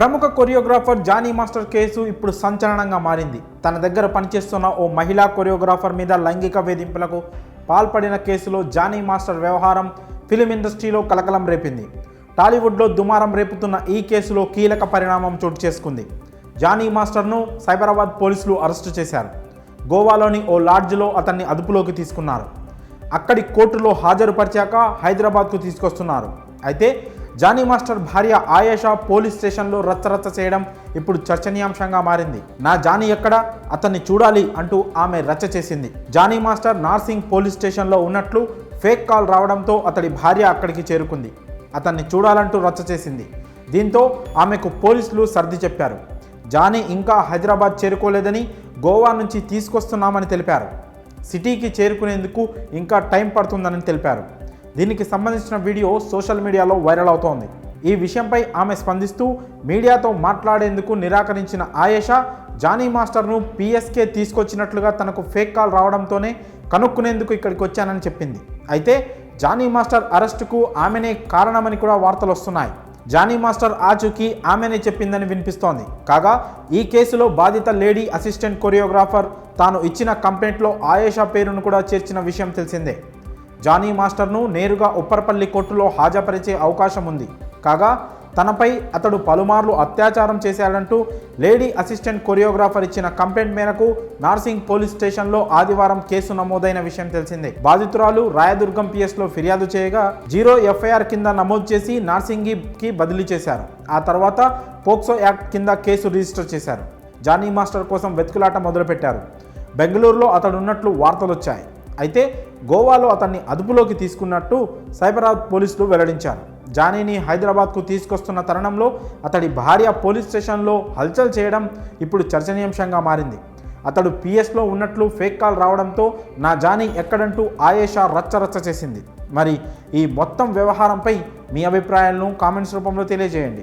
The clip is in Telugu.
ప్రముఖ కొరియోగ్రాఫర్ జానీ మాస్టర్ కేసు ఇప్పుడు సంచలనంగా మారింది. తన దగ్గర పనిచేస్తున్న ఓ మహిళా కొరియోగ్రాఫర్ మీద లైంగిక వేధింపులకు పాల్పడిన కేసులో జానీ మాస్టర్ వ్యవహారం ఫిలిం ఇండస్ట్రీలో కలకలం రేపింది. టాలీవుడ్లో దుమారం రేపుతున్న ఈ కేసులో కీలక పరిణామం చోటు చేసుకుంది. జానీ మాస్టర్ను సైబరాబాద్ పోలీసులు అరెస్టు చేశారు. గోవాలోని ఓ లాడ్జ్లో అతన్ని అదుపులోకి తీసుకున్నారు. అక్కడి కోర్టులో హాజరుపరిచాక హైదరాబాద్కు తీసుకొస్తున్నారు. అయితే జానీ మాస్టర్ భార్య ఆయేషా పోలీస్ స్టేషన్లో రచ్చరచ్చ చేయడం ఇప్పుడు చర్చనీయాంశంగా మారింది. నా జానీ ఎక్కడ, అతన్ని చూడాలి అంటూ ఆమె రచ్చ చేసింది. జానీ మాస్టర్ నార్సింగ్ పోలీస్ స్టేషన్లో ఉన్నట్లు ఫేక్ కాల్ రావడంతో అతడి భార్య అక్కడికి చేరుకుంది. అతన్ని చూడాలంటూ రచ్చ చేసింది. దీంతో ఆమెకు పోలీసులు సర్ది చెప్పారు. జానీ ఇంకా హైదరాబాద్ చేరుకోలేదని, గోవా నుంచి తీసుకొస్తున్నామని తెలిపారు. సిటీకి చేరుకునేందుకు ఇంకా టైం పడుతుందని తెలిపారు. దీనికి సంబంధించిన వీడియో సోషల్ మీడియాలో వైరల్ అవుతోంది. ఈ విషయంపై ఆమె స్పందిస్తూ మీడియాతో మాట్లాడేందుకు నిరాకరించిన ఆయేషా జానీ మాస్టర్ను పిఎస్కే తీసుకొచ్చినట్లుగా తనకు ఫేక్ కాల్ రావడంతోనే కనుక్కునేందుకు ఇక్కడికి వచ్చానని చెప్పింది. అయితే జానీ మాస్టర్ అరెస్టుకు ఆమెనే కారణమని కూడా వార్తలు వస్తున్నాయి. జానీ మాస్టర్ ఆచూకీ ఆమెనే చెప్పిందని వినిపిస్తోంది. కాగా ఈ కేసులో బాధిత లేడీ అసిస్టెంట్ కొరియోగ్రాఫర్ తాను ఇచ్చిన కంప్లైంట్లో ఆయేషా పేరును కూడా చేర్చిన విషయం తెలిసిందే. జానీ మాస్టర్ను నేరుగా ఉప్పర్పల్లి కోర్టులో హాజరుపరిచే అవకాశం ఉంది. కాగా తనపై అతడు పలుమార్లు అత్యాచారం చేశాడంటూ లేడీ అసిస్టెంట్ కొరియోగ్రాఫర్ ఇచ్చిన కంప్లైంట్ మేరకు నార్సింగ్ పోలీస్ స్టేషన్లో ఆదివారం కేసు నమోదైన విషయం తెలిసిందే. బాధితురాలు రాయదుర్గం పిఎస్లో ఫిర్యాదు చేయగా 0 ఎఫ్ఐఆర్ కింద నమోదు చేసి నార్సింగికి బదిలీ చేశారు. ఆ తర్వాత పోక్సో యాక్ట్ కింద కేసు రిజిస్టర్ చేశారు. జానీ మాస్టర్ కోసం వెతుకులాట మొదలుపెట్టారు. బెంగళూరులో అతడు ఉన్నట్లు వార్తలు వచ్చాయి. అయితే గోవాలో అతన్ని అదుపులోకి తీసుకున్నట్టు సైబరాబాద్ పోలీసులు వెల్లడించారు. జానీని హైదరాబాద్కు తీసుకొస్తున్న తరుణంలో అతడి భార్య పోలీస్ స్టేషన్లో హల్చల్ చేయడం ఇప్పుడు చర్చనీయాంశంగా మారింది. అతడు పిఎస్లో ఉన్నట్లు ఫేక్ కాల్ రావడంతో నా జానీ ఎక్కడంటూ ఆయేషా రచ్చరచ్చ చేసింది. మరి ఈ మొత్తం వ్యవహారంపై మీ అభిప్రాయాలను కామెంట్స్ రూపంలో తెలియజేయండి.